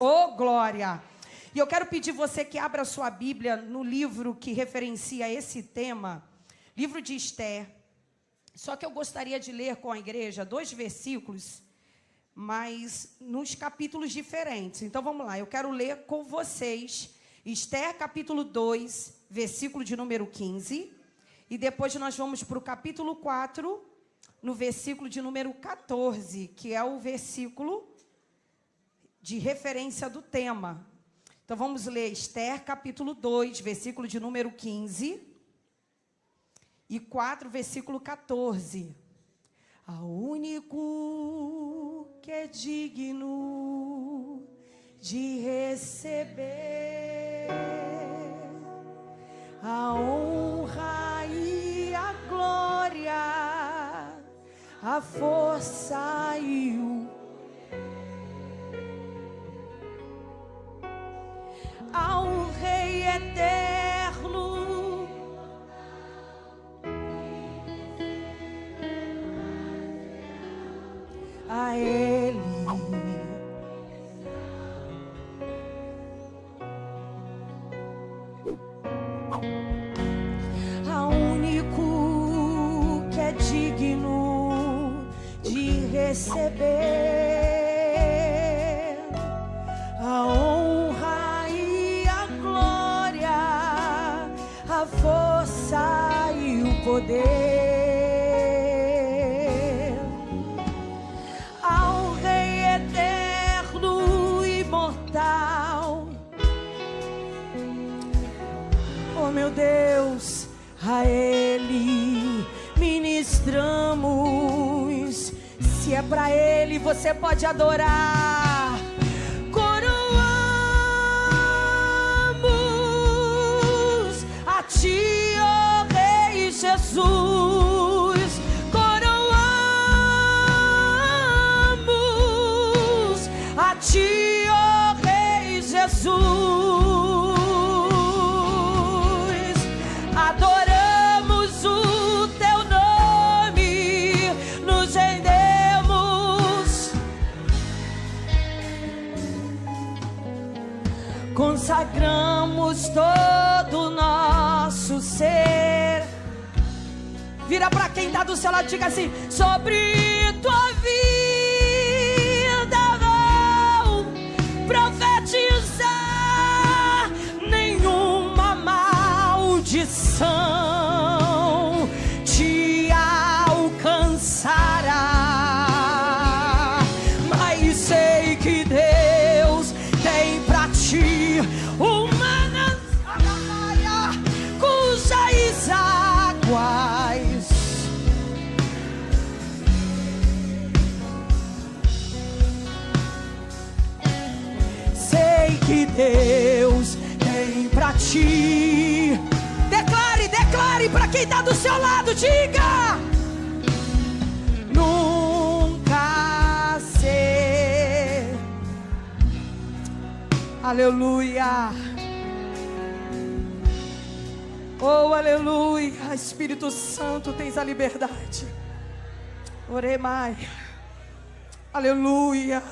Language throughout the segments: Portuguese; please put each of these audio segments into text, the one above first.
Ô, glória! E eu quero pedir você que abra sua Bíblia no livro que referencia esse tema, livro de Esther. Só que eu gostaria de ler com a igreja 2 versículos, mas nos capítulos diferentes. Então vamos lá, eu quero ler com vocês Esther capítulo 2, versículo de número 15. E depois nós vamos para o capítulo 4, no versículo de número 14, que é o versículo de referência do tema. Então vamos ler Esther capítulo 2, versículo de número 15 e 4, versículo 14. Ao único que é digno de receber a honra e a glória, a força e o ao Rei eterno, a Ele ao único que é digno de receber a honra e a glória, a força e o poder, ao Rei eterno e imortal. Oh meu Deus, a Ele ministramos. Se é pra Ele, você pode adorar. Coroamos a Ti, ó Rei Jesus. Coroamos a Ti, ó Rei Jesus. Adoramos o Teu nome, nos rendemos, consagramos todo o nosso ser. Vira para quem está do seu lado e diga assim: sobre tua vida vou profetizar, nenhuma maldição te alcançará. Mas sei que Deus tem pra ti uma nação cujas águas sei que Deus tem pra ti. Declare, declare para quem está do seu lado, diga: nunca ser. Aleluia. Oh, aleluia. Espírito Santo, tens a liberdade. Oremai. Aleluia.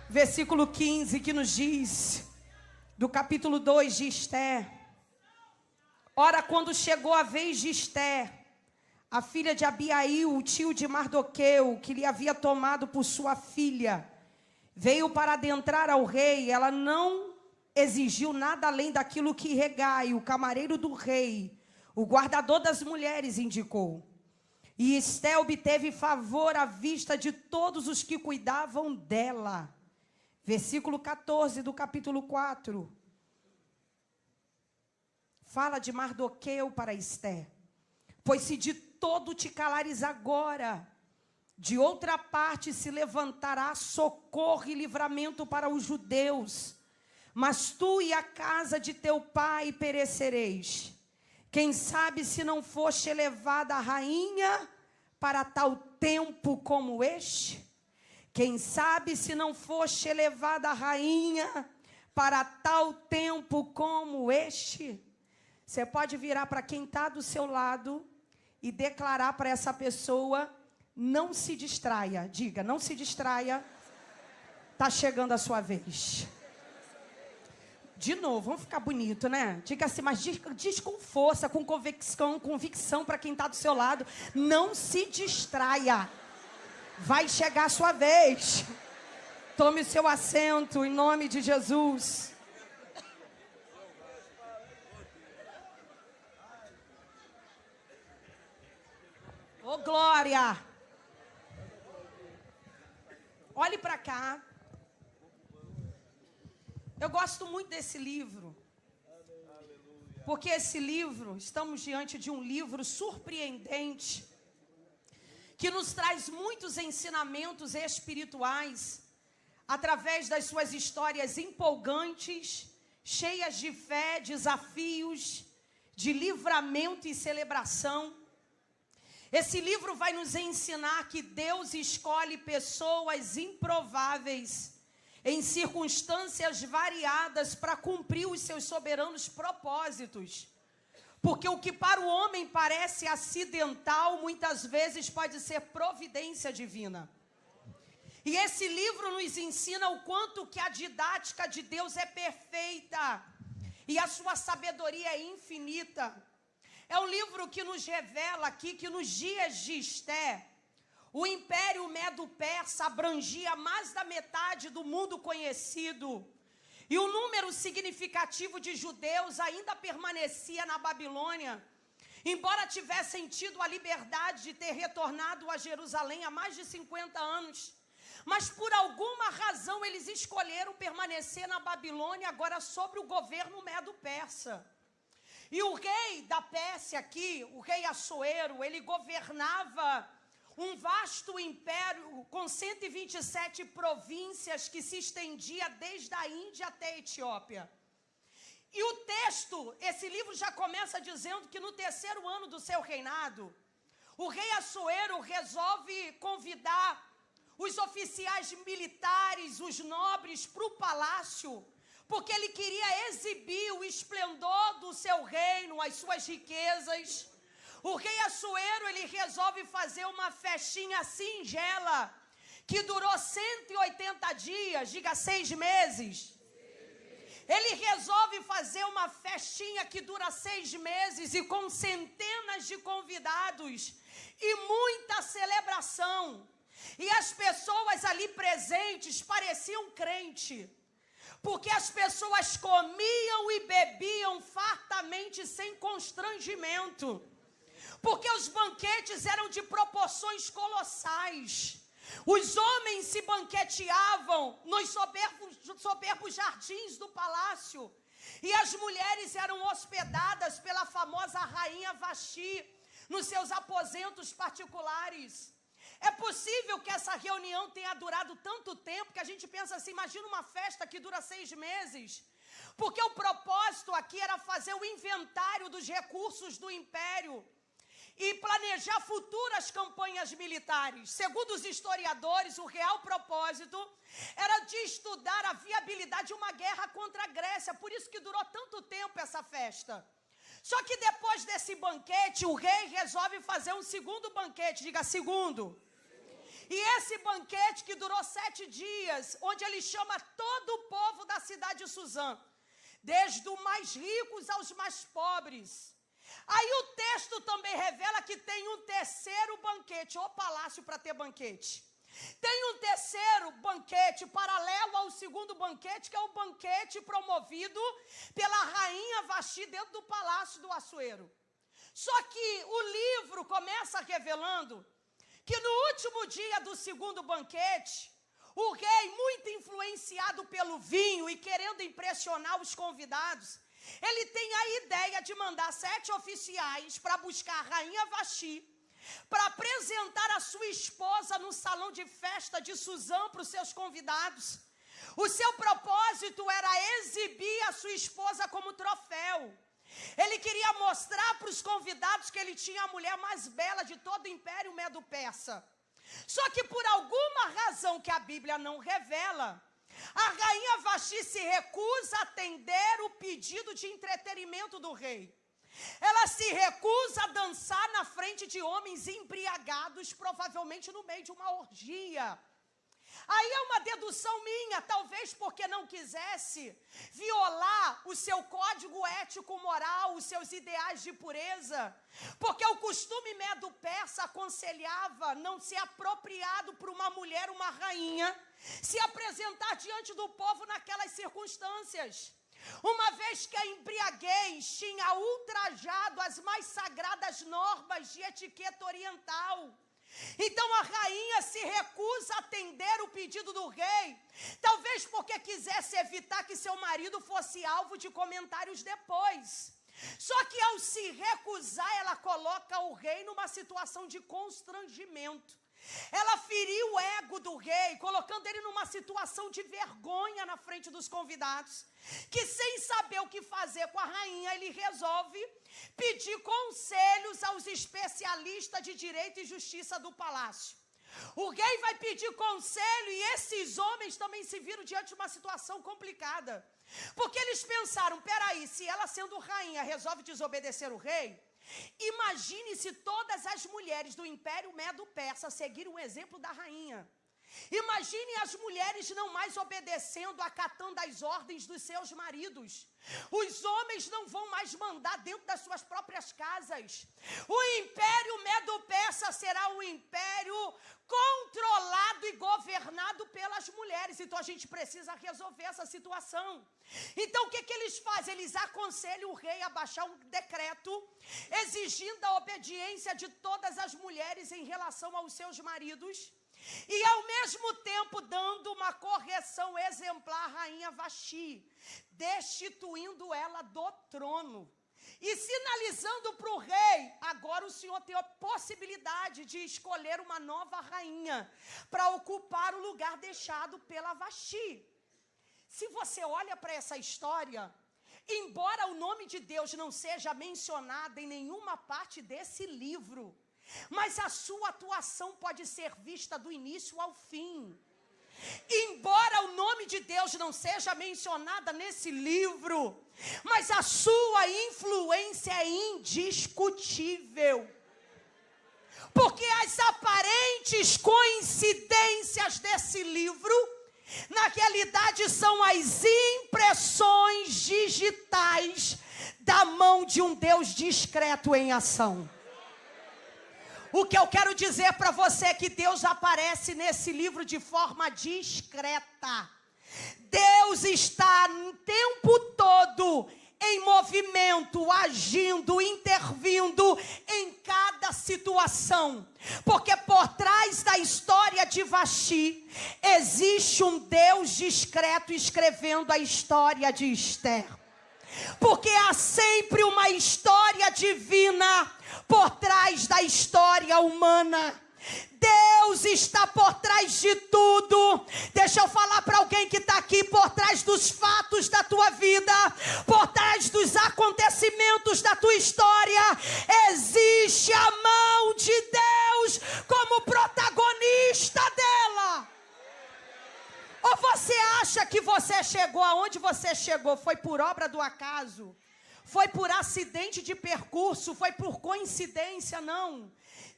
Versículo 15 que nos diz, do capítulo 2 de Esther: ora, quando chegou a vez de Esther, a filha de Abiail, o tio de Mardoqueu, que lhe havia tomado por sua filha, veio para adentrar ao rei. Ela não exigiu nada além daquilo que Regai, o camareiro do rei, o guardador das mulheres, indicou. E Esther obteve favor à vista de todos os que cuidavam dela. Versículo 14 do capítulo 4. Fala de Mardoqueu para Esther: pois se de todo te calares agora, de outra parte se levantará socorro e livramento para os judeus, mas tu e a casa de teu pai perecereis. Quem sabe se não foste elevada a rainha para tal tempo como este? Quem sabe se não foste elevada a rainha para tal tempo como este? Você pode virar para quem está do seu lado e declarar para essa pessoa: não se distraia. Diga: não se distraia Tá chegando a sua vez. De novo, vamos ficar bonito, né? Diga assim, mas diz com força, com convicção para quem está do seu lado. Não se distraia. Vai chegar a sua vez. Tome o seu assento em nome de Jesus. Ô, glória! Olhe para cá. Eu gosto muito desse livro, porque esse livro, estamos diante de um livro surpreendente, que nos traz muitos ensinamentos espirituais, através das suas histórias empolgantes, cheias de fé, desafios, de livramento e celebração. Esse livro vai nos ensinar que Deus escolhe pessoas improváveis, em circunstâncias variadas, para cumprir os seus soberanos propósitos. Porque o que para o homem parece acidental, muitas vezes pode ser providência divina. E esse livro nos ensina o quanto que a didática de Deus é perfeita e a sua sabedoria é infinita. É um livro que nos revela aqui que nos dias de Esté, o Império Medo-Persa abrangia mais da metade do mundo conhecido. E o número significativo de judeus ainda permanecia na Babilônia, embora tivessem tido a liberdade de ter retornado a Jerusalém há mais de 50 anos. Mas por alguma razão eles escolheram permanecer na Babilônia, agora sob o governo Medo-Persa. E o rei da Pérsia aqui, o rei Assuero, ele governava um vasto império com 127 províncias que se estendia desde a Índia até a Etiópia. E o texto, esse livro já começa dizendo que no terceiro ano do seu reinado, o rei Assuero resolve convidar os oficiais militares, os nobres, para o palácio, porque ele queria exibir o esplendor do seu reino, as suas riquezas. O rei Assuero, ele resolve fazer uma festinha singela, que durou 180 dias, diga 6 meses. Ele resolve fazer uma festinha que dura 6 meses e com centenas de convidados e muita celebração. E as pessoas ali presentes pareciam crente, porque as pessoas comiam e bebiam fartamente sem constrangimento. Porque os banquetes eram de proporções colossais. Os homens se banqueteavam nos soberbos jardins do palácio. E as mulheres eram hospedadas pela famosa rainha Vasti nos seus aposentos particulares. É possível que essa reunião tenha durado tanto tempo que a gente pensa assim, imagina uma festa que dura 6 meses. Porque o propósito aqui era fazer o inventário dos recursos do império e planejar futuras campanhas militares. Segundo os historiadores, o real propósito era de estudar a viabilidade de uma guerra contra a Grécia. Por isso que durou tanto tempo essa festa. Só que depois desse banquete, o rei resolve fazer um segundo banquete, diga segundo. E esse banquete que durou 7 dias, onde ele chama todo o povo da cidade de Suzã, desde os mais ricos aos mais pobres. Aí o texto também revela que tem um terceiro banquete, ou palácio para ter banquete. Tem um terceiro banquete paralelo ao segundo banquete, que é o banquete promovido pela rainha Vasti dentro do palácio do Assuero. Só que o livro começa revelando que no último dia do segundo banquete, o rei, muito influenciado pelo vinho e querendo impressionar os convidados, ele tem a ideia de mandar 7 oficiais para buscar a rainha Vasti, para apresentar a sua esposa no salão de festa de Suzã para os seus convidados. O seu propósito era exibir a sua esposa como troféu. Ele queria mostrar para os convidados que ele tinha a mulher mais bela de todo o Império Medo-Persa. Só que por alguma razão que a Bíblia não revela, a rainha Vasti se recusa a atender o pedido de entretenimento do rei. Ela se recusa a dançar na frente de homens embriagados, provavelmente no meio de uma orgia. Aí é uma dedução minha, talvez porque não quisesse violar o seu código ético-moral, os seus ideais de pureza, porque o costume medo-persa aconselhava não ser apropriado por uma mulher, uma rainha, se apresentar diante do povo naquelas circunstâncias. Uma vez que a embriaguez tinha ultrajado as mais sagradas normas de etiqueta oriental, então a rainha se recusa a atender o pedido do rei, talvez porque quisesse evitar que seu marido fosse alvo de comentários depois. Só que ao se recusar, ela coloca o rei numa situação de constrangimento. Ela feriu o ego do rei, colocando ele numa situação de vergonha na frente dos convidados, que sem saber o que fazer com a rainha, ele resolve pedir conselhos aos especialistas de direito e justiça do palácio. O rei vai pedir conselho e esses homens também se viram diante de uma situação complicada, porque eles pensaram, peraí, se ela sendo rainha resolve desobedecer o rei, imagine se todas as mulheres do Império Medo-Persa seguirem o exemplo da rainha. Imagine as mulheres não mais obedecendo, acatando as ordens dos seus maridos. Os homens não vão mais mandar dentro das suas próprias casas. O Império Medo-Persa será um império controlado e governado pelas mulheres. Então a gente precisa resolver essa situação. Então o que eles fazem? Eles aconselham o rei a baixar um decreto exigindo a obediência de todas as mulheres em relação aos seus maridos, e ao mesmo tempo dando uma correção exemplar à rainha Vasti, destituindo ela do trono e sinalizando para o rei, agora o senhor tem a possibilidade de escolher uma nova rainha para ocupar o lugar deixado pela Vasti. Se você olha para essa história, embora o nome de Deus não seja mencionado em nenhuma parte desse livro, mas a sua atuação pode ser vista do início ao fim. Embora o nome de Deus não seja mencionado nesse livro, mas a sua influência é indiscutível. Porque as aparentes coincidências desse livro, na realidade, são as impressões digitais da mão de um Deus discreto em ação. O que eu quero dizer para você é que Deus aparece nesse livro de forma discreta. Deus está o tempo todo em movimento, agindo, intervindo em cada situação. Porque por trás da história de Vasti, existe um Deus discreto escrevendo a história de Esther. Porque há sempre uma história divina por trás da história humana. Deus está por trás de tudo. Deixa eu falar para alguém que está aqui, por trás dos fatos da tua vida, por trás dos acontecimentos da tua história, existe a mão de Deus como protagonista dela. Ou você acha que você chegou aonde você chegou foi por obra do acaso? Foi por acidente de percurso? Foi por coincidência? Não.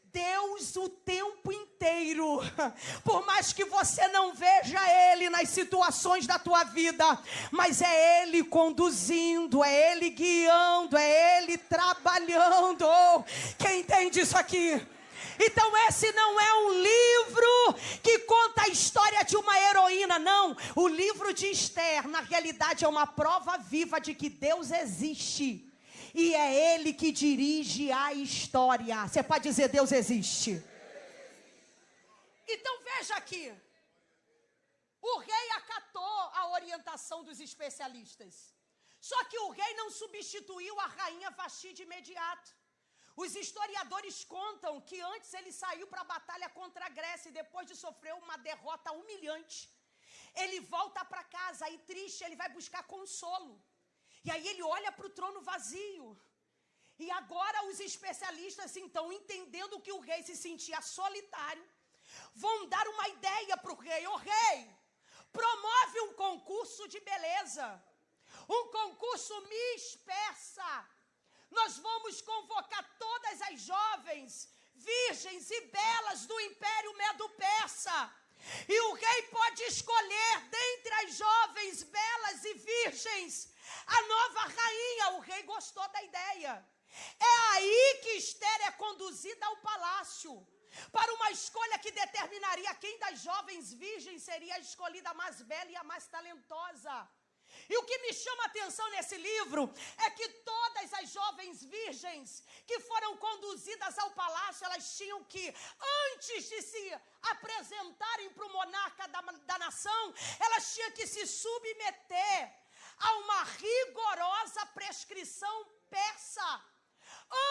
Deus o tempo inteiro, por mais que você não veja Ele nas situações da tua vida, mas é Ele conduzindo, é Ele guiando, é Ele trabalhando. Quem entende isso aqui? Então esse não é um livro que conta a história de uma heroína, não. O livro de Esther, na realidade, é uma prova viva de que Deus existe. E é Ele que dirige a história. Você pode dizer, Deus existe. Então veja aqui. O rei acatou a orientação dos especialistas. Só que o rei não substituiu a rainha Vasti de imediato. Os historiadores contam que antes ele saiu para a batalha contra a Grécia e depois de sofrer uma derrota humilhante, ele volta para casa e triste, ele vai buscar consolo. E aí ele olha para o trono vazio. E agora os especialistas, então, entendendo que o rei se sentia solitário, vão dar uma ideia para o rei. Ô rei, promove um concurso de beleza. Um concurso Miss Persa. Nós vamos convocar todas as jovens, virgens e belas do Império Medo-Persa. E o rei pode escolher dentre as jovens belas e virgens a nova rainha. O rei gostou da ideia. É aí que Esther é conduzida ao palácio, para uma escolha que determinaria quem das jovens virgens seria a escolhida mais bela e a mais talentosa. E o que me chama a atenção nesse livro é que todas as jovens virgens que foram conduzidas ao palácio, elas tinham que, antes de se apresentarem para o monarca da nação, elas tinham que se submeter a uma rigorosa prescrição persa.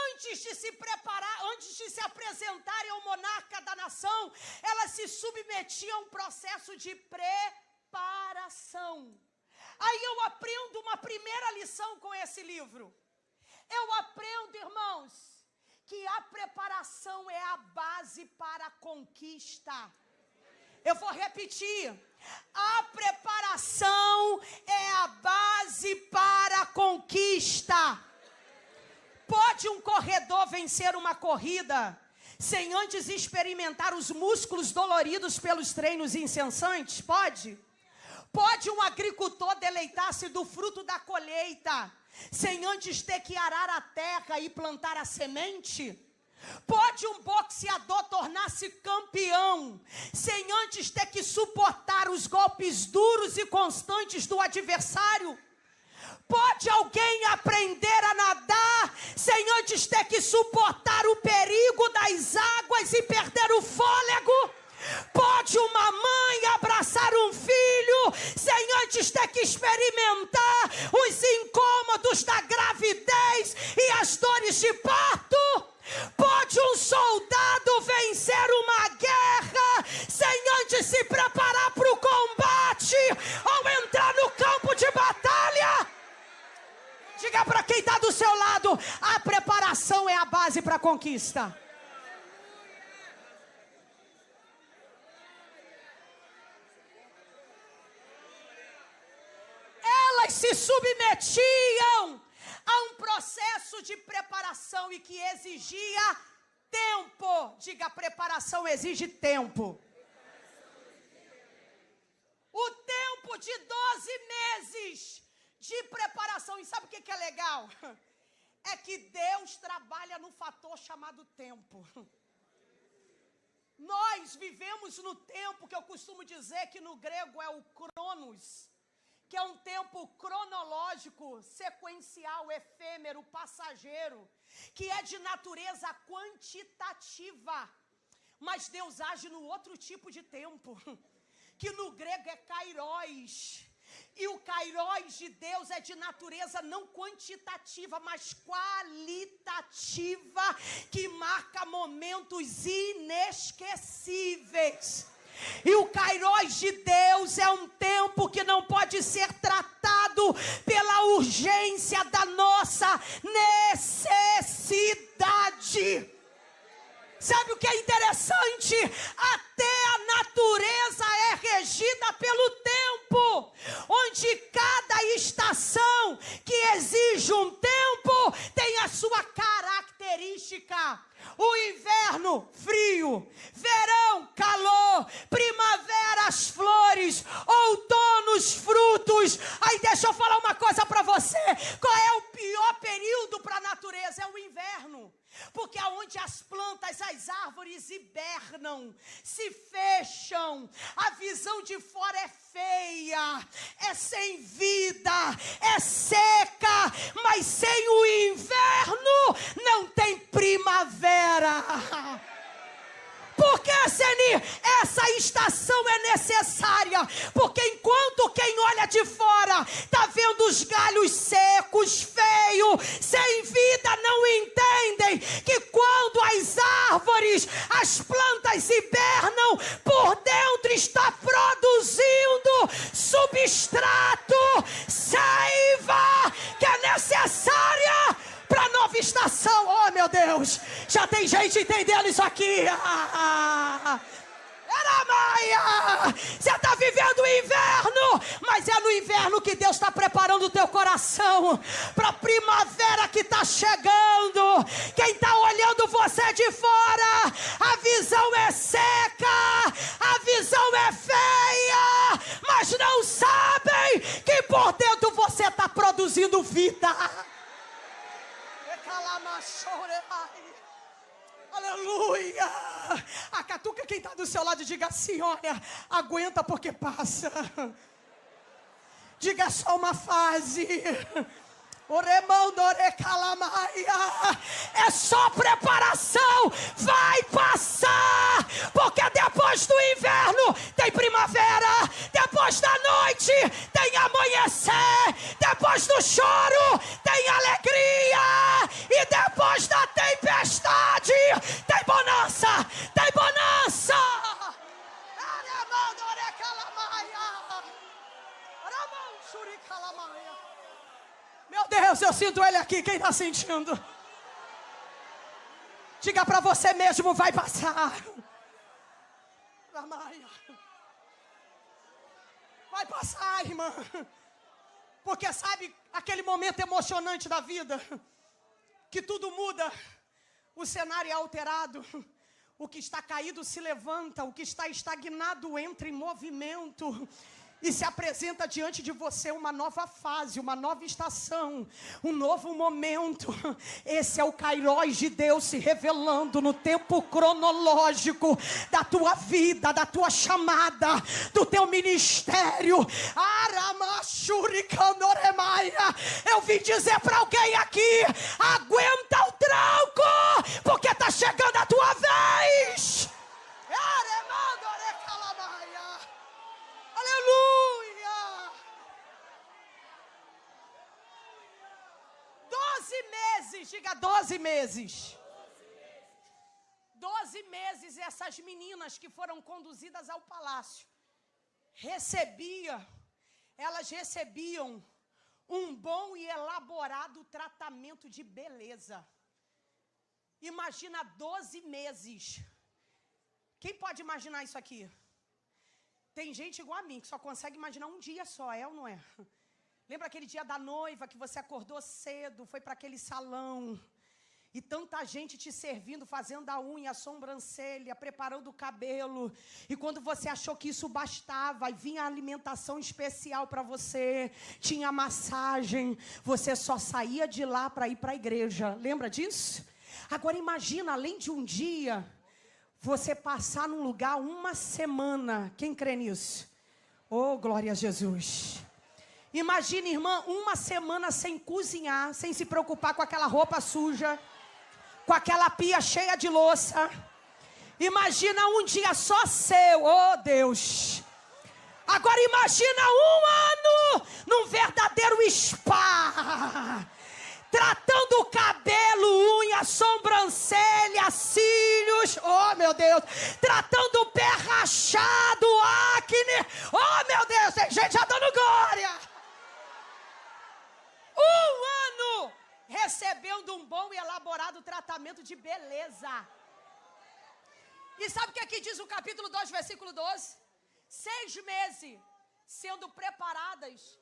Antes de se preparar, antes de se apresentarem ao monarca da nação, elas se submetiam a um processo de preparação. Aí eu aprendo uma primeira lição com esse livro. Eu aprendo, irmãos, que a preparação é a base para a conquista. Eu vou repetir. A preparação é a base para a conquista. Pode um corredor vencer uma corrida sem antes experimentar os músculos doloridos pelos treinos incessantes? Pode? Pode um agricultor deleitar-se do fruto da colheita sem antes ter que arar a terra e plantar a semente? Pode um boxeador tornar-se campeão sem antes ter que suportar os golpes duros e constantes do adversário? Pode alguém aprender a nadar sem antes ter que suportar o perigo das águas e perder o fôlego? Pode uma mãe abraçar um filho sem antes ter que experimentar os incômodos da gravidez e as dores de parto? Pode um soldado vencer uma guerra sem antes se preparar para o combate ou entrar no campo de batalha? Diga para quem está do seu lado, a preparação é a base para a conquista. Elas se submetiam a um processo de preparação e que exigia tempo. Diga, preparação exige tempo. O tempo de 12 meses de preparação. E sabe o que é legal? É que Deus trabalha no fator chamado tempo. Nós vivemos no tempo que eu costumo dizer que no grego é o cronos, que é um tempo cronológico, sequencial, efêmero, passageiro, que é de natureza quantitativa. Mas Deus age no outro tipo de tempo, que no grego é kairos. E o kairos de Deus é de natureza não quantitativa, mas qualitativa, que marca momentos inesquecíveis. E o kairos de Deus é um tempo que não pode ser tratado pela urgência da nossa necessidade. Sabe o que é interessante? Até a natureza é regida pelo tempo, onde cada estação que exige um tempo tem a sua característica. O inverno, frio. Verão, calor. Primavera, as flores. Outono, os frutos. Aí deixa eu falar uma coisa para você. Qual é o pior período para a natureza? É o inverno. Porque é onde as plantas, as árvores hibernam, se fecham. A visão de fora é feia, é sem vida, é seca. Mas sem o inverno não tem primavera. Por que, Seni? Essa estação é necessária, porque enquanto quem olha de fora está vendo os galhos secos, feios, sem vida, não entendem que quando as árvores, as plantas hibernam, por dentro está produzindo substrato, seiva, que é necessária para a nova estação. Oh, meu Deus, já tem gente entendendo isso aqui. Você está vivendo o inverno, mas é no inverno que Deus está preparando o teu coração para a primavera que está chegando. Quem está olhando você de fora, a visão é seca, a visão é não sabem que por dentro você está produzindo vida. Aleluia. A catuca quem está do seu lado, diga assim: olha, aguenta porque passa. Diga, só uma fase. É só preparação, vai passar, porque depois do inverno tem primavera, depois da noite tem amanhecer, depois do choro tem alegria, e depois da tempestade tem bonança, tem bonança. Meu Deus, eu sinto ele aqui. Quem está sentindo? Diga para você mesmo: vai passar. Vai passar, irmã. Porque sabe aquele momento emocionante da vida, que tudo muda, o cenário é alterado, o que está caído se levanta, o que está estagnado entra em movimento. E se apresenta diante de você uma nova fase, uma nova estação, um novo momento. Esse é o Kairós de Deus se revelando no tempo cronológico da tua vida, da tua chamada, do teu ministério. Eu vim dizer para alguém aqui: aguenta o tranco, porque está chegando a tua vez. Aleluia! 12 meses, diga 12 meses. 12 meses essas meninas que foram conduzidas ao palácio elas recebiam um bom e elaborado tratamento de beleza. Imagina 12 meses. Quem pode imaginar isso aqui? Tem gente igual a mim, que só consegue imaginar um dia só, é ou não é? Lembra aquele dia da noiva, que você acordou cedo, foi para aquele salão, e tanta gente te servindo, fazendo a unha, a sobrancelha, preparando o cabelo, e quando você achou que isso bastava, e vinha a alimentação especial para você, tinha massagem, você só saía de lá para ir para a igreja. Lembra disso? Agora imagina, além de um dia, você passar num lugar uma semana. Quem crê nisso? Oh, glória a Jesus. Imagina, irmã, uma semana sem cozinhar, sem se preocupar com aquela roupa suja, com aquela pia cheia de louça. Imagina um dia só seu. Oh, Deus. Agora imagina um ano num verdadeiro spa, tratando o cabelo, unha, sobrancelha, cílios, oh meu Deus, tratando o pé rachado, acne, oh meu Deus, tem gente já dando glória. Um ano recebendo um bom e elaborado tratamento de beleza. E sabe o que aqui diz o capítulo 2, versículo 12? 6 meses sendo preparadas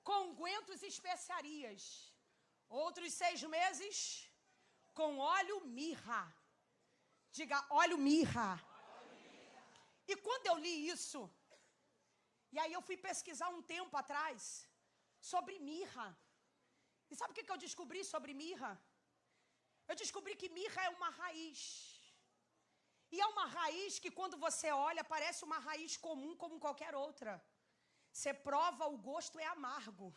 com ungüentos e especiarias. Outros 6 meses com óleo mirra. Diga, óleo mirra. E quando eu li isso, e aí eu fui pesquisar um tempo atrás sobre mirra. E sabe o que eu descobri sobre mirra? Eu descobri que mirra é uma raiz. E é uma raiz que quando você olha, parece uma raiz comum como qualquer outra. Você prova, o gosto é amargo.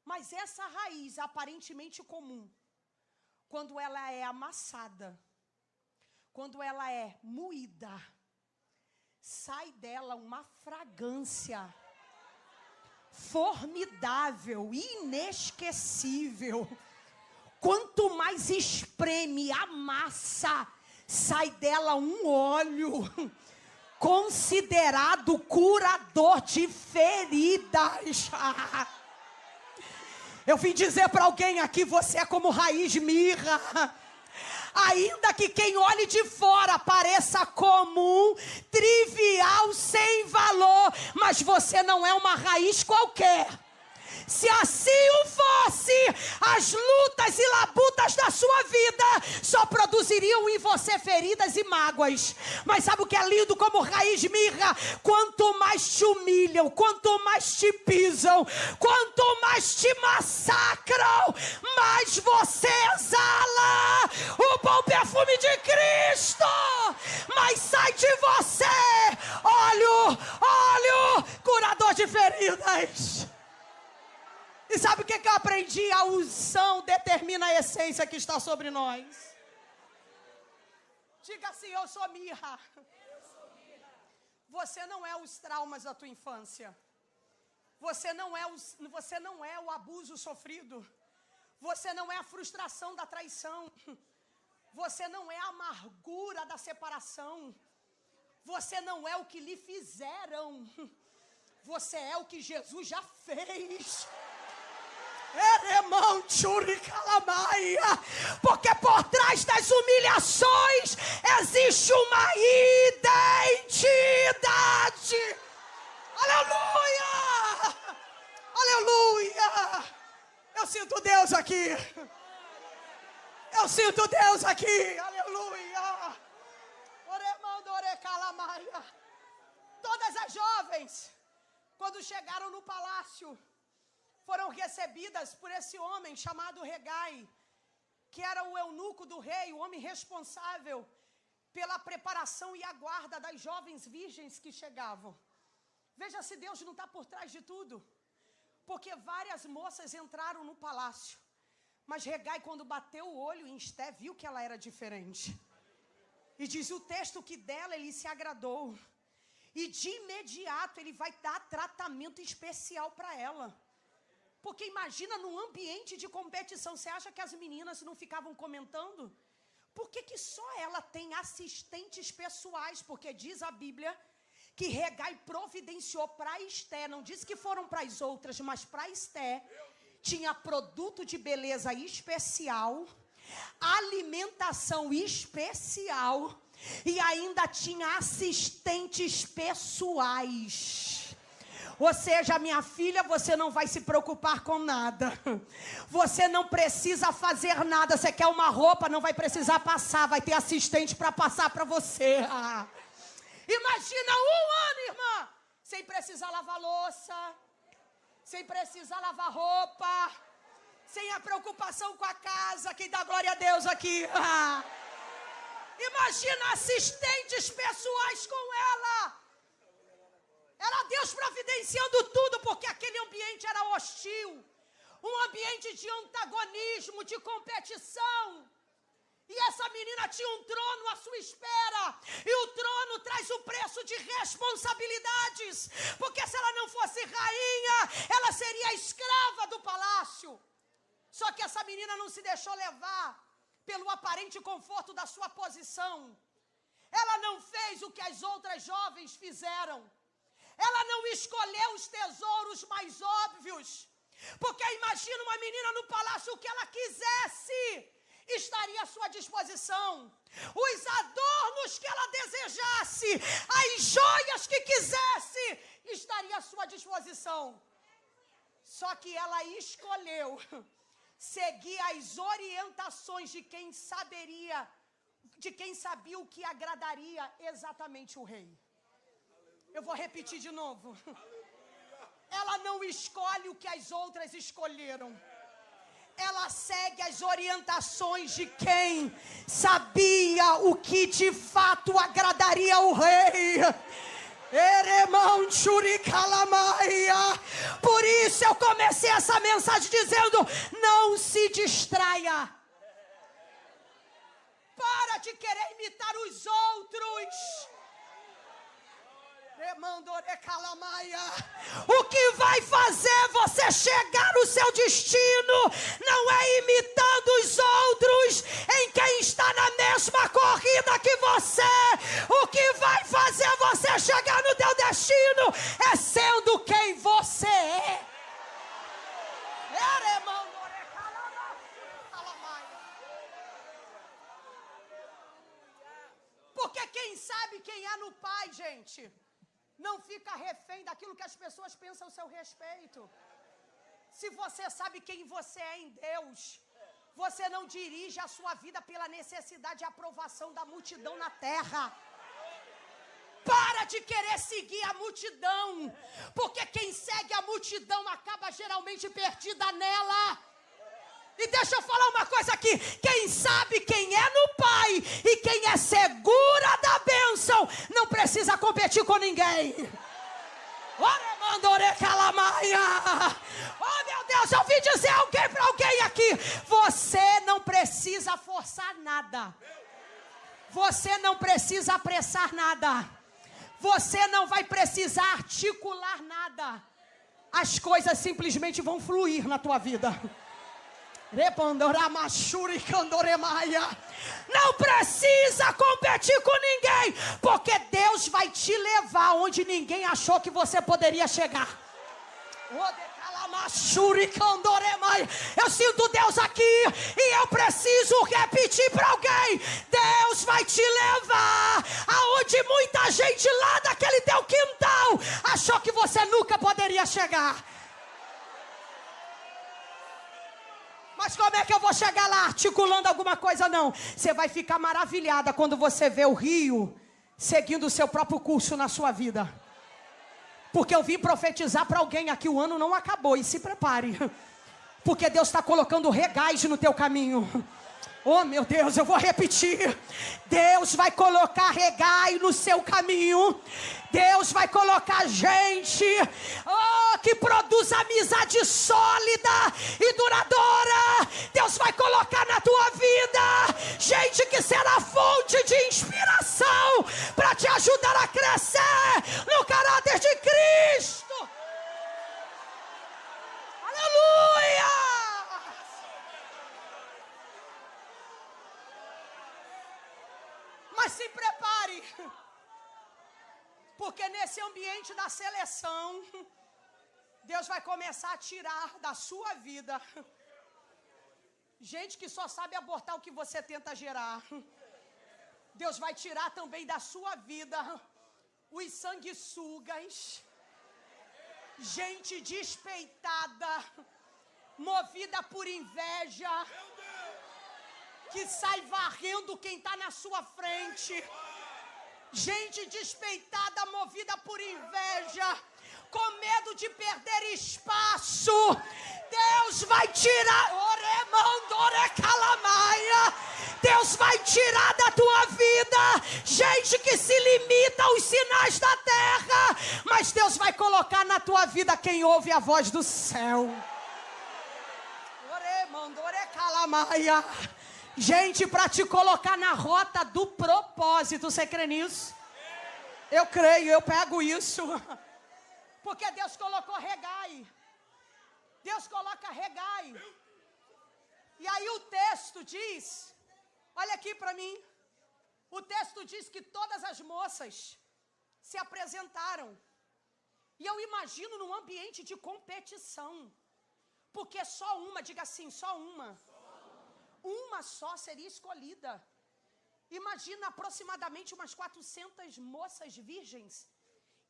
Mas essa raiz aparentemente comum, quando ela é amassada, quando ela é moída, sai dela uma fragrância formidável, inesquecível. Quanto mais espreme, amassa, sai dela um óleo considerado curador de feridas. Eu vim dizer para alguém aqui, você é como raiz mirra. Ainda que quem olhe de fora pareça comum, trivial, sem valor, mas você não é uma raiz qualquer. Se assim o fosse, as lutas e labutas da sua vida só produziriam em você feridas e mágoas. Mas sabe o que é lindo como raiz mirra? Quanto mais te humilham, quanto mais te pisam, quanto mais te massacram, mais você exala o bom perfume de Cristo. Mas sai de você óleo, curador de feridas. E sabe o que eu aprendi? A unção determina a essência que está sobre nós. Diga assim: eu sou mirra. Você não é os traumas da tua infância. Você não é o abuso sofrido. Você não é a frustração da traição. Você não é a amargura da separação. Você não é o que lhe fizeram. Você é o que Jesus já fez. Porque por trás das humilhações existe uma identidade. Aleluia! Aleluia! Eu sinto Deus aqui. Eu sinto Deus aqui. Aleluia! Todas as jovens, quando chegaram no palácio, foram recebidas por esse homem chamado Hegai, que era o eunuco do rei, o homem responsável pela preparação e a guarda das jovens virgens que chegavam. Veja se Deus não está por trás de tudo. Porque várias moças entraram no palácio, mas Hegai, quando bateu o olho em Esté, viu que ela era diferente. E diz o texto que dela ele se agradou. E de imediato ele vai dar tratamento especial para ela. Porque imagina num ambiente de competição, você acha que as meninas não ficavam comentando? Por que só ela tem assistentes pessoais? Porque diz a Bíblia que Hegai providenciou para Esté, não disse que foram para as outras, mas para Esté, tinha produto de beleza especial, alimentação especial e ainda tinha assistentes pessoais. Ou seja, minha filha, você não vai se preocupar com nada. Você não precisa fazer nada. Você quer uma roupa, não vai precisar passar. Vai ter assistente para passar para você. Imagina um ano, irmã, sem precisar lavar louça, sem precisar lavar roupa, sem a preocupação com a casa. Quem dá glória a Deus aqui? Imagina assistentes pessoais com ela. Era Deus providenciando tudo, porque aquele ambiente era hostil. Um ambiente de antagonismo, de competição. E essa menina tinha um trono à sua espera. E o trono traz um preço de responsabilidades. Porque se ela não fosse rainha, ela seria escrava do palácio. Só que essa menina não se deixou levar pelo aparente conforto da sua posição. Ela não fez o que as outras jovens fizeram. Ela não escolheu os tesouros mais óbvios. Porque imagina uma menina no palácio, o que ela quisesse estaria à sua disposição. Os adornos que ela desejasse, as joias que quisesse, estaria à sua disposição. Só que ela escolheu seguir as orientações de quem sabia o que agradaria exatamente o rei. Eu vou repetir de novo. Ela não escolhe o que as outras escolheram. Ela segue as orientações de quem sabia o que de fato agradaria o rei. Por isso eu comecei essa mensagem dizendo: não se distraia. Para de querer imitar os outros. O que vai fazer você chegar no seu destino não é imitando os outros em quem está na mesma corrida que você. O que vai fazer você chegar no teu destino é sendo quem você é. Porque quem sabe quem é no Pai, gente, não fica refém daquilo que as pessoas pensam a seu respeito. Se você sabe quem você é em Deus, você não dirige a sua vida pela necessidade e aprovação da multidão na terra. Para de querer seguir a multidão, porque quem segue a multidão acaba geralmente perdida nela. E deixa eu falar uma coisa aqui: quem sabe quem é no Pai e quem é segura da bênção, não precisa competir com ninguém. Oh meu Deus, eu ouvi dizer alguém para alguém aqui: você não precisa forçar nada, você não precisa apressar nada, você não vai precisar articular nada, as coisas simplesmente vão fluir na tua vida. Não precisa competir com ninguém, porque Deus vai te levar onde ninguém achou que você poderia chegar. Eu sinto Deus aqui e eu preciso repetir para alguém: Deus vai te levar aonde muita gente lá daquele teu quintal achou que você nunca poderia chegar. Mas como é que eu vou chegar lá articulando alguma coisa? Não. Você vai ficar maravilhada quando você vê o rio seguindo o seu próprio curso na sua vida. Porque eu vim profetizar para alguém aqui: o ano não acabou, e se prepare. Porque Deus está colocando regais no teu caminho. Oh meu Deus, eu vou repetir: Deus vai colocar regai no seu caminho. Deus vai colocar gente que produz amizade sólida e duradoura. Deus vai colocar na tua vida gente que será fonte de inspiração para te ajudar a crescer no caráter de Cristo. Aleluia! Mas se prepare, porque nesse ambiente da seleção, Deus vai começar a tirar da sua vida gente que só sabe abortar o que você tenta gerar. Deus vai tirar também da sua vida os sanguessugas, gente despeitada, movida por inveja, que sai varrendo quem está na sua frente. Gente despeitada, movida por inveja, com medo de perder espaço. Deus vai tirar, Deus vai tirar da tua vida gente que se limita aos sinais da terra, mas Deus vai colocar na tua vida quem ouve a voz do céu. Gente para te colocar na rota do propósito. Você crê nisso? Eu creio, eu pego isso. Porque Deus colocou regai. Deus coloca regai. E aí o texto diz, olha aqui para mim, o texto diz que todas as moças se apresentaram. E eu imagino num ambiente de competição, porque só uma, diga assim, só uma só seria escolhida. Imagina aproximadamente umas 400 moças virgens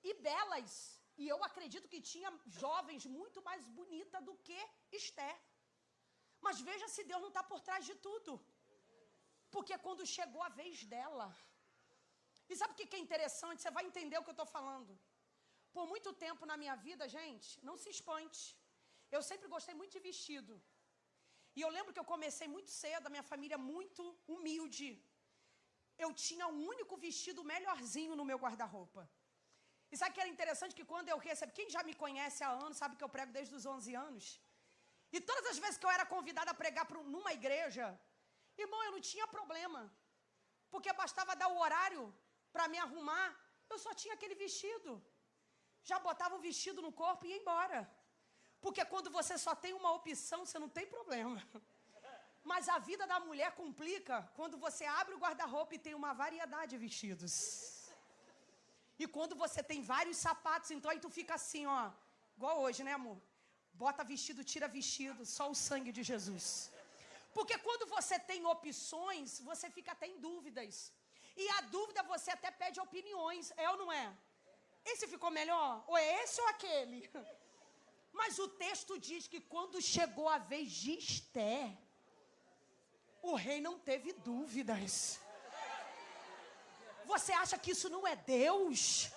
e belas. E eu acredito que tinha jovens muito mais bonitas do que Esther. Mas veja se Deus não está por trás de tudo. Porque quando chegou a vez dela... E sabe o que é interessante? Você vai entender o que eu estou falando. Por muito tempo na minha vida, gente, não se espante, eu sempre gostei muito de vestido. E eu lembro que eu comecei muito cedo, a minha família muito humilde. Eu tinha um único vestido melhorzinho no meu guarda-roupa. E sabe que era interessante? Que quando eu recebi... Quem já me conhece há anos sabe que eu prego desde os 11 anos. E todas as vezes que eu era convidada a pregar numa igreja, irmão, eu não tinha problema. Porque bastava dar o horário para me arrumar, eu só tinha aquele vestido. Já botava o vestido no corpo e ia embora. Porque quando você só tem uma opção, você não tem problema. Mas a vida da mulher complica quando você abre o guarda-roupa e tem uma variedade de vestidos. E quando você tem vários sapatos, então aí tu fica assim, ó. Igual hoje, né, amor? Bota vestido, tira vestido, só o sangue de Jesus. Porque quando você tem opções, você fica até em dúvidas. E a dúvida você até pede opiniões, é ou não é? Esse ficou melhor? Ou é esse ou aquele? Mas o texto diz que quando chegou a vez de Esther, o rei não teve dúvidas. Você acha que isso não é Deus?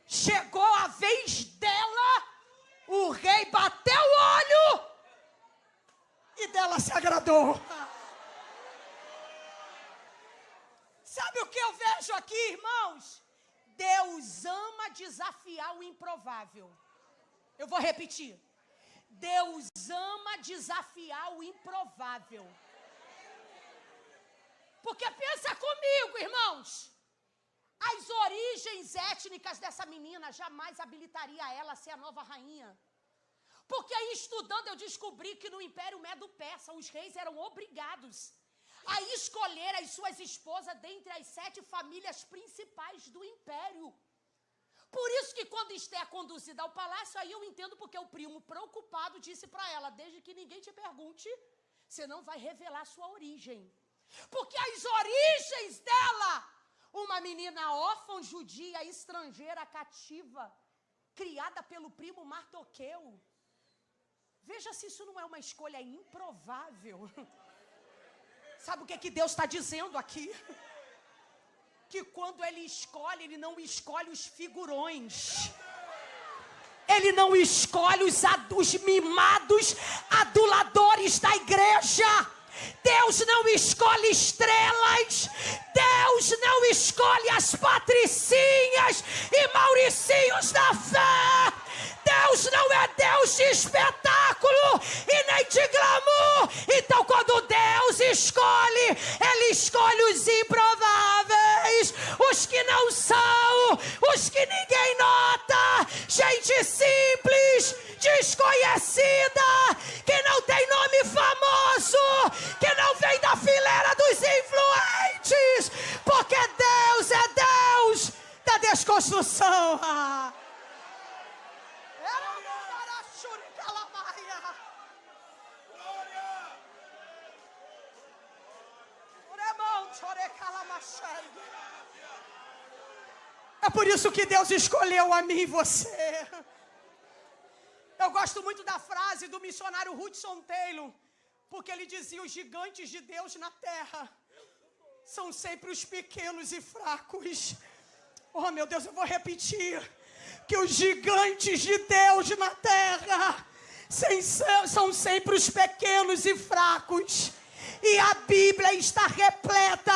Chegou a vez dela, o rei bateu o olho e dela se agradou. Sabe o que eu vejo aqui, irmãos? Deus ama desafiar o improvável. Eu vou repetir. Deus ama desafiar o improvável. Porque pensa comigo, irmãos. As origens étnicas dessa menina jamais habilitaria ela a ser a nova rainha. Porque aí, estudando, eu descobri que no Império Medo-Persa, os reis eram obrigados a escolher as suas esposas dentre as 7 famílias principais do Império. Por isso que quando Esther é conduzida ao palácio, aí eu entendo porque o primo, preocupado, disse para ela: desde que ninguém te pergunte, você não vai revelar sua origem. Porque as origens dela, uma menina órfã, judia, estrangeira, cativa, criada pelo primo Mardoqueu. Veja se isso não é uma escolha improvável. Sabe o que Deus está dizendo aqui? Que quando Ele escolhe, Ele não escolhe os figurões. Ele não escolhe os mimados aduladores da igreja. Deus não escolhe estrelas. Deus não escolhe as patricinhas e mauricinhos da fé. Deus não é Deus de espetáculo e nem de glamour. Então, quando Deus escolhe, Ele escolhe os improváveis, os que não são, os que ninguém nota, gente simples, desconhecida, que não tem nome famoso, que não vem da fileira dos influentes, porque Deus é Deus da desconstrução. É por isso que Deus escolheu a mim e você. Eu gosto muito da frase do missionário Hudson Taylor, porque ele dizia: os gigantes de Deus na terra são sempre os pequenos e fracos. Oh, meu Deus, eu vou repetir. Que os gigantes de Deus na terra são sempre os pequenos e fracos. E a Bíblia está repleta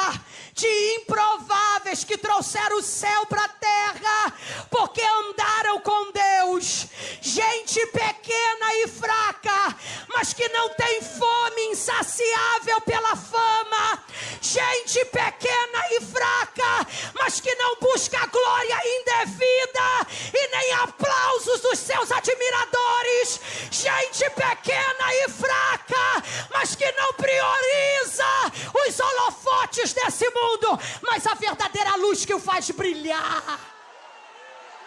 de improváveis que trouxeram o céu para a terra, porque andaram com Deus. Gente pequena e fraca, mas que não tem fome insaciável pela fama. Gente pequena e fraca, mas que não busca glória indevida e nem aplausos dos seus admiradores. Gente pequena e fraca, mas que não prioriza os holofotes desse mundo, mas a verdadeira luz que o faz brilhar.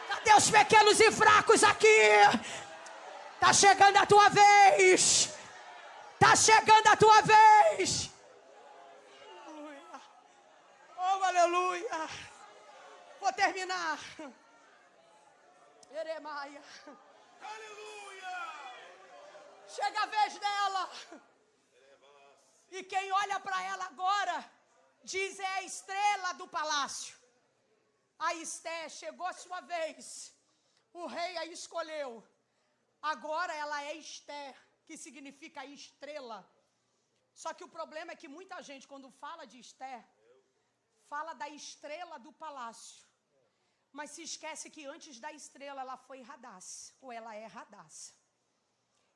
Cadê os pequenos e fracos aqui? Está chegando a tua vez. Está chegando a tua vez. Oh, aleluia. Vou terminar. Eremaia. Aleluia. Chega a vez dela. E quem olha para ela agora, diz: é a estrela do palácio. A Esther, chegou a sua vez. O rei a escolheu. Agora ela é Esther, que significa estrela. Só que o problema é que muita gente, quando fala de Esther, fala da estrela do palácio. Mas se esquece que antes da estrela ela foi Radassa, ou ela é Radassa.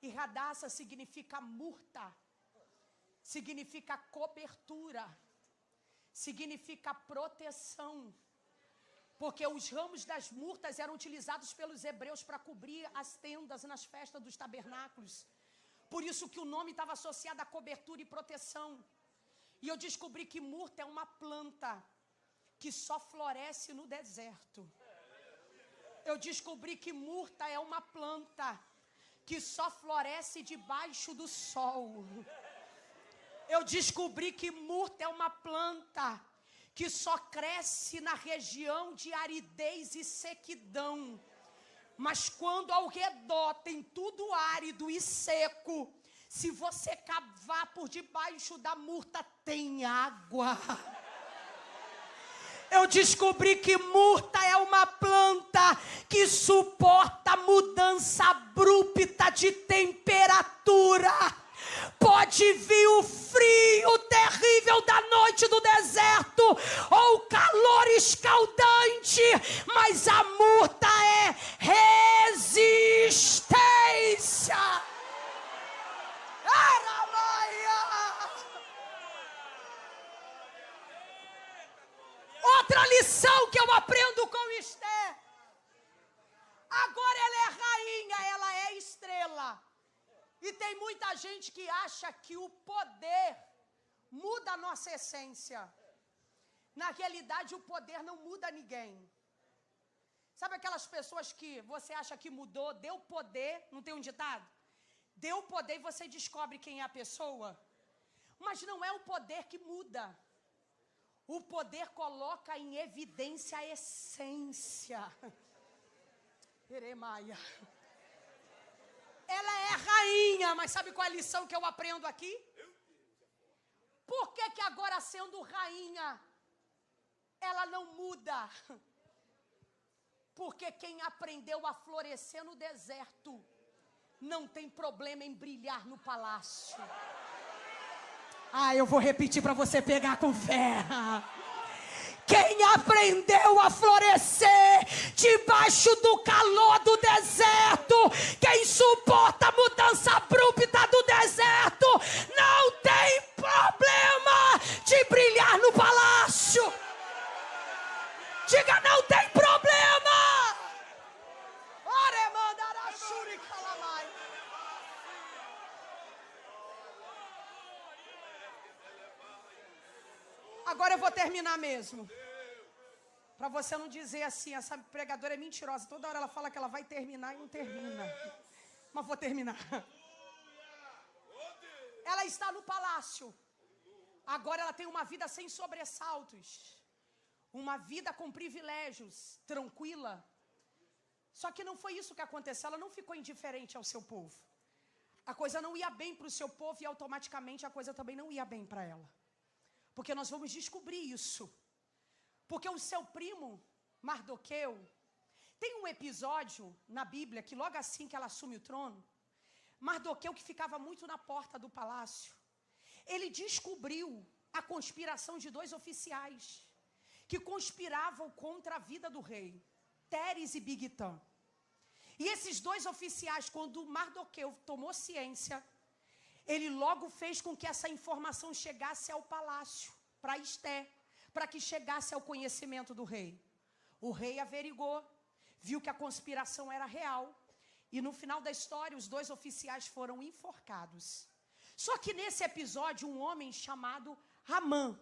E Radassa significa murta. Significa cobertura, significa proteção, porque os ramos das murtas eram utilizados pelos hebreus para cobrir as tendas nas festas dos tabernáculos. Por isso que o nome estava associado a cobertura e proteção. E eu descobri que murta é uma planta que só floresce no deserto. Eu descobri que murta é uma planta que só floresce debaixo do sol. Eu descobri que murta é uma planta que só cresce na região de aridez e sequidão. Mas quando ao redor tem tudo árido e seco, se você cavar por debaixo da murta, tem água. Eu descobri que murta é uma planta que suporta mudança abrupta de temperatura. Pode vir o frio terrível da noite do deserto ou o calor escaldante, mas a murta é resistência. Outra lição que eu aprendo com Esther. Agora ela é rainha, ela é estrela. E tem muita gente que acha que o poder muda a nossa essência. Na realidade, o poder não muda ninguém. Sabe aquelas pessoas que você acha que mudou, deu poder, não tem um ditado? Deu poder e você descobre quem é a pessoa. Mas não é o poder que muda. O poder coloca em evidência a essência. Eremaia. Ela é rainha, mas sabe qual é a lição que eu aprendo aqui? Por que agora, sendo rainha, ela não muda? Porque quem aprendeu a florescer no deserto não tem problema em brilhar no palácio. Eu vou repetir para você pegar com fé. Quem aprendeu a florescer debaixo do calor do deserto, quem suporta a mudança abrupta do deserto, não tem problema de brilhar no palácio. Diga, não tem problema. Agora eu vou terminar mesmo. Para você não dizer assim, essa pregadora é mentirosa. Toda hora ela fala que ela vai terminar e não termina. Mas vou terminar. Ela está no palácio. Agora ela tem uma vida sem sobressaltos. Uma vida com privilégios, tranquila. Só que não foi isso que aconteceu. Ela não ficou indiferente ao seu povo. A coisa não ia bem para o seu povo e automaticamente a coisa também não ia bem para ela. Porque nós vamos descobrir isso. Porque o seu primo, Mardoqueu, tem um episódio na Bíblia que logo assim que ela assume o trono, Mardoqueu, que ficava muito na porta do palácio, ele descobriu a conspiração de 2 oficiais que conspiravam contra a vida do rei, Teres e Bigtã. E esses 2 oficiais, quando Mardoqueu tomou ciência, ele logo fez com que essa informação chegasse ao palácio, para Esther, para que chegasse ao conhecimento do rei. O rei averigou, viu que a conspiração era real, e no final da história, os 2 oficiais foram enforcados. Só que nesse episódio, um homem chamado Amã,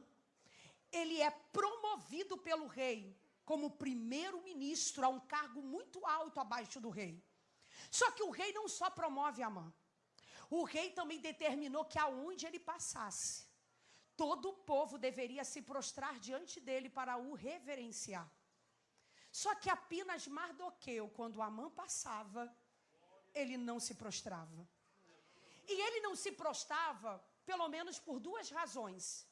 ele é promovido pelo rei como primeiro-ministro a um cargo muito alto abaixo do rei. Só que o rei não só promove Amã, o rei também determinou que aonde ele passasse, todo o povo deveria se prostrar diante dele para o reverenciar. Só que apenas Mardoqueu, quando Amã passava, ele não se prostrava. E ele não se prostrava, pelo menos por 2 razões.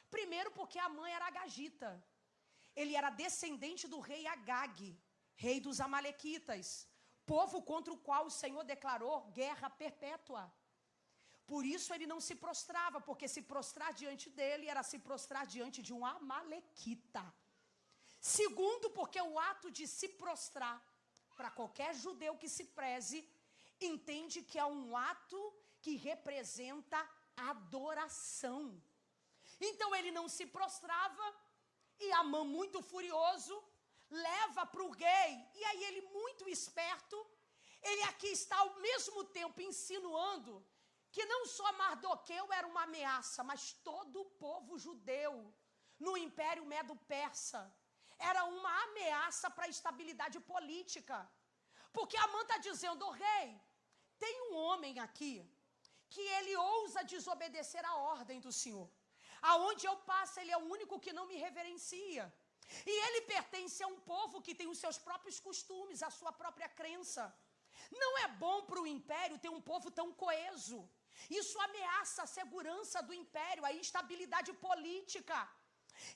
Primeiro, porque Amã era agagita. Ele era descendente do rei Agag, rei dos amalequitas, povo contra o qual o Senhor declarou guerra perpétua. Por isso ele não se prostrava, porque se prostrar diante dele era se prostrar diante de um amalequita. Segundo, porque o ato de se prostrar, para qualquer judeu que se preze, entende que é um ato que representa adoração. Então ele não se prostrava, e Amã, muito furioso, leva para o rei, e aí ele, muito esperto, ele aqui está ao mesmo tempo insinuando que não só Mardoqueu era uma ameaça, mas todo o povo judeu no Império Medo-Persa era uma ameaça para a estabilidade política. Porque Amã está dizendo, rei, tem um homem aqui que ele ousa desobedecer a ordem do Senhor. Aonde eu passo, ele é o único que não me reverencia. E ele pertence a um povo que tem os seus próprios costumes, a sua própria crença. Não é bom para o império ter um povo tão coeso. Isso ameaça a segurança do império, a estabilidade política.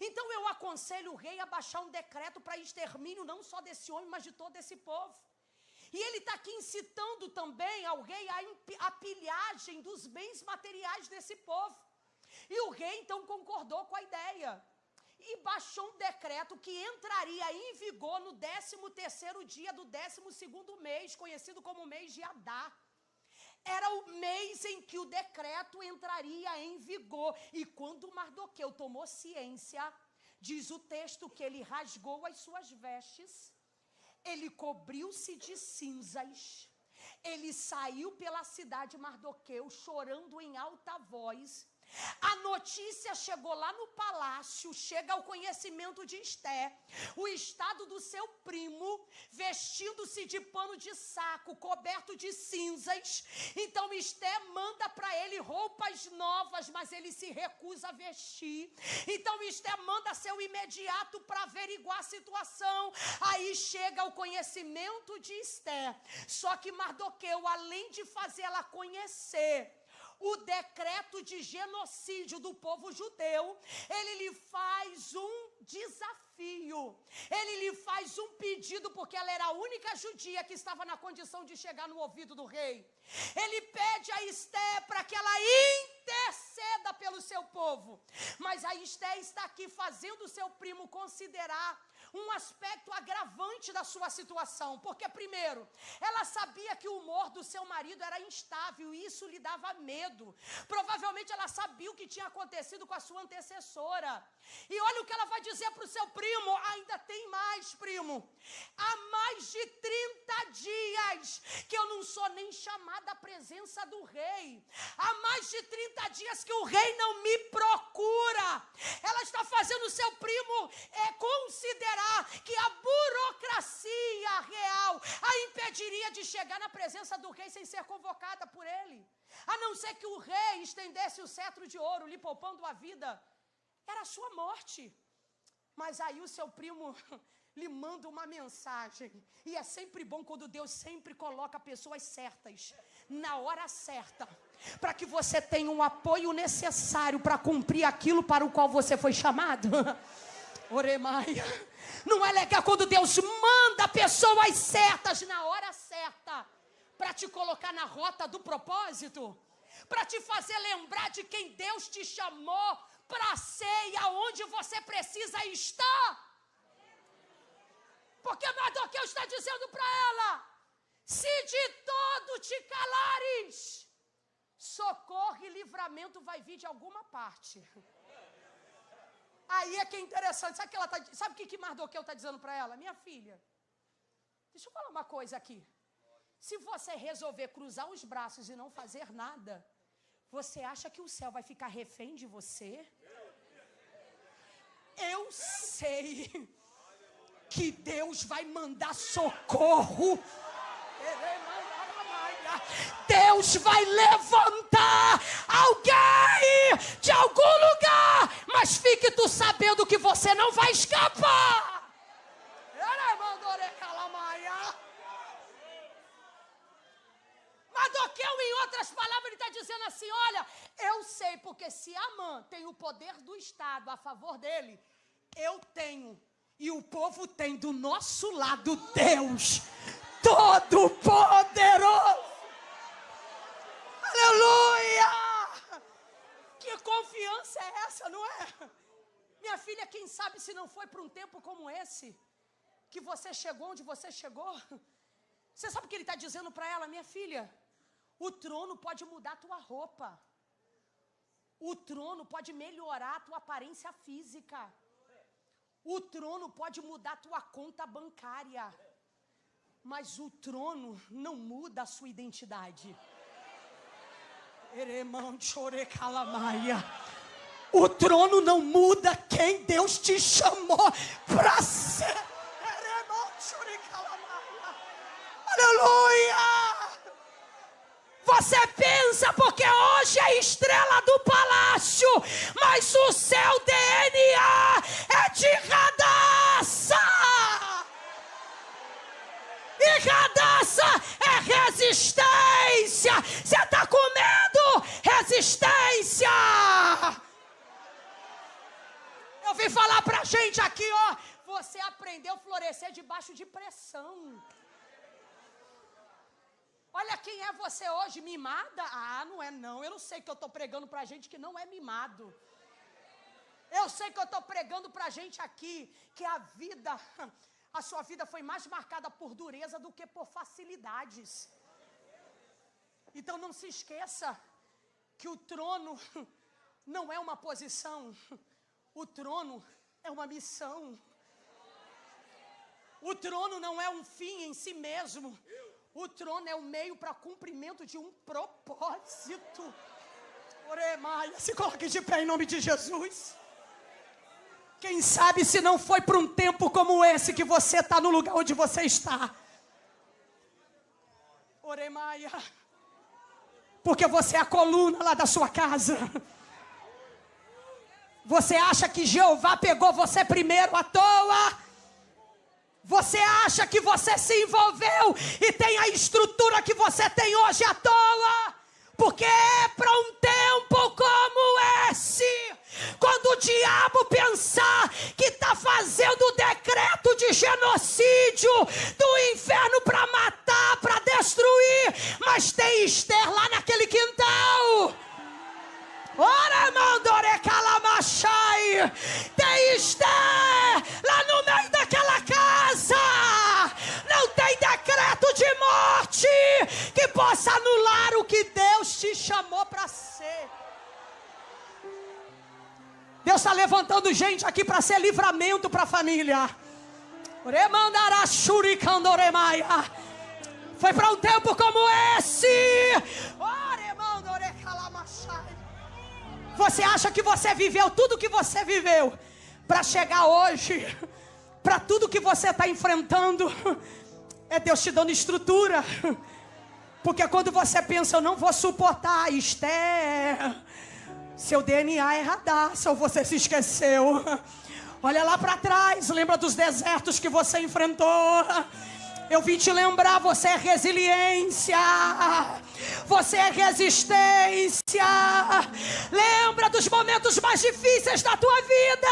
Então eu aconselho o rei a baixar um decreto para extermínio não só desse homem, mas de todo esse povo. E ele está aqui incitando também ao rei a pilhagem dos bens materiais desse povo. E o rei então concordou com a ideia. E baixou um decreto que entraria em vigor no 13º dia do 12º mês, conhecido como mês de Adar. Era o mês em que o decreto entraria em vigor. E quando Mardoqueu tomou ciência, diz o texto que ele rasgou as suas vestes, ele cobriu-se de cinzas, ele saiu pela cidade Mardoqueu chorando em alta voz. A notícia chegou lá no palácio, chega ao conhecimento de Esté, o estado do seu primo, vestindo-se de pano de saco, coberto de cinzas. Então Esté manda para ele roupas novas, mas ele se recusa a vestir. Então Esté manda seu imediato para averiguar a situação. Aí chega ao conhecimento de Esté. Só que Mardoqueu, além de fazê-la conhecer o decreto de genocídio do povo judeu, ele lhe faz um desafio, ele lhe faz um pedido, porque ela era a única judia que estava na condição de chegar no ouvido do rei. Ele pede a Esté para que ela interceda pelo seu povo, mas a Esté está aqui fazendo o seu primo considerar um aspecto agravante da sua situação, porque primeiro, ela sabia que o humor do seu marido era instável e isso lhe dava medo. Provavelmente ela sabia o que tinha acontecido com a sua antecessora. E olha o que ela vai dizer para o seu primo: ainda tem mais, primo. Há mais de 30 dias que eu não sou nem chamada à presença do rei. Há mais de 30 dias que o rei não me procura. Ela está fazendo o seu primo considerar que a burocracia real a impediria de chegar na presença do rei sem ser convocada por ele. A não ser que o rei estendesse o cetro de ouro, lhe poupando a vida. Era a sua morte. Mas aí o seu primo lhe manda uma mensagem. E é sempre bom quando Deus sempre coloca pessoas certas, na hora certa, para que você tenha o apoio necessário para cumprir aquilo para o qual você foi chamado. Oremaia. Não é legal quando Deus manda pessoas certas na hora certa para te colocar na rota do propósito, para te fazer lembrar de quem Deus te chamou para ser e aonde você precisa estar. Porque Mardoqueu está dizendo para ela: se de todo te calares, socorro e livramento vai vir de alguma parte. Aí é que é interessante. Sabe o que Mardoqueu está dizendo para ela? Minha filha, deixa eu falar uma coisa aqui. Se você resolver cruzar os braços e não fazer nada, você acha que o céu vai ficar refém de você? Eu sei que Deus vai mandar socorro. Deus vai levantar alguém de algum lugar, mas fique tu sabendo que você não vai escapar. Mardoqueu, em outras palavras, ele está dizendo assim: olha, eu sei, porque se Amã tem o poder do Estado a favor dele, eu tenho, e o povo tem do nosso lado Deus Todo-Poderoso. Aleluia! Que confiança é essa, não é? Minha filha, quem sabe se não foi para um tempo como esse que você chegou onde você chegou? Você sabe o que ele está dizendo para ela? Minha filha, o trono pode mudar a tua roupa. O trono pode melhorar a tua aparência física. O trono pode mudar a tua conta bancária. Mas o trono não muda a sua identidade. O trono não muda quem Deus te chamou para ser. Aleluia! Você pensa porque hoje é estrela do palácio, mas o seu DNA é de radar. Radaça é resistência. Você está com medo? Resistência. Eu vim falar pra gente aqui, ó. Você aprendeu a florescer debaixo de pressão. Olha quem é você hoje, mimada? Ah, não é não. Eu não sei que eu estou pregando pra gente que não é mimado. Eu sei que eu estou pregando pra gente aqui que a sua vida foi mais marcada por dureza do que por facilidades. Então não se esqueça que o trono não é uma posição, o trono é uma missão. O trono não é um fim em si mesmo. O trono é o meio para cumprimento de um propósito. Oremaia, se coloque de pé em nome de Jesus. Quem sabe se não foi para um tempo como esse que você está no lugar onde você está. Oremaia. Porque você é a coluna lá da sua casa. Você acha que Jeová pegou você primeiro à toa? Você acha que você se envolveu e tem a estrutura que você tem hoje à toa? Porque é para um tempo como esse, quando o diabo pensar que está fazendo o decreto de genocídio do inferno para matar, para destruir, mas tem Esther lá naquele quintal. Ora, mandore calamachai. Tem Esther lá no meio daquela casa. Não tem decreto de morte que possa anular o que Deus te chamou para ser. Deus está levantando gente aqui para ser livramento para a família. Foi para um tempo como esse. Você acha que você viveu tudo que você viveu para chegar hoje, para tudo que você está enfrentando? É Deus te dando estrutura. Porque quando você pensa, eu não vou suportar, Esther, seu DNA é Radaça, ou você se esqueceu. Olha lá para trás, lembra dos desertos que você enfrentou. Eu vim te lembrar, você é resiliência, você é resistência. Lembra dos momentos mais difíceis da tua vida,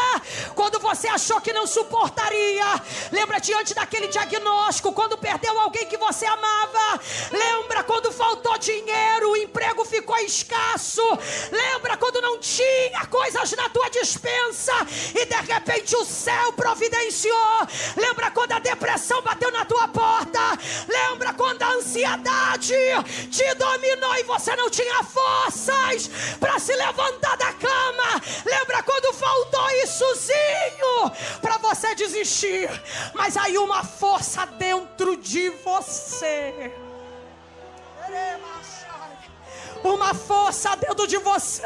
quando você achou que não suportaria. Lembra diante daquele diagnóstico, quando perdeu alguém que você amava. Lembra quando faltou dinheiro, o emprego ficou escasso. Lembra quando não tinha coisas na tua despensa e de repente o céu providenciou. Lembra quando a depressão bateu na tua porta. Lembra quando a ansiedade te dominou e você não tinha forças para se levantar da cama. Lembra quando faltou issozinho para você desistir. Mas aí uma força dentro de você, uma força dentro de você,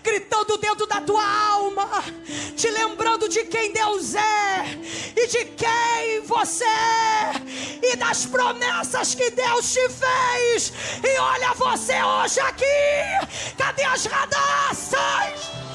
gritando dentro da tua alma, te lembrando de quem Deus é e de quem você é e das promessas que Deus te fez. E olha você hoje aqui, cadê as Radaças?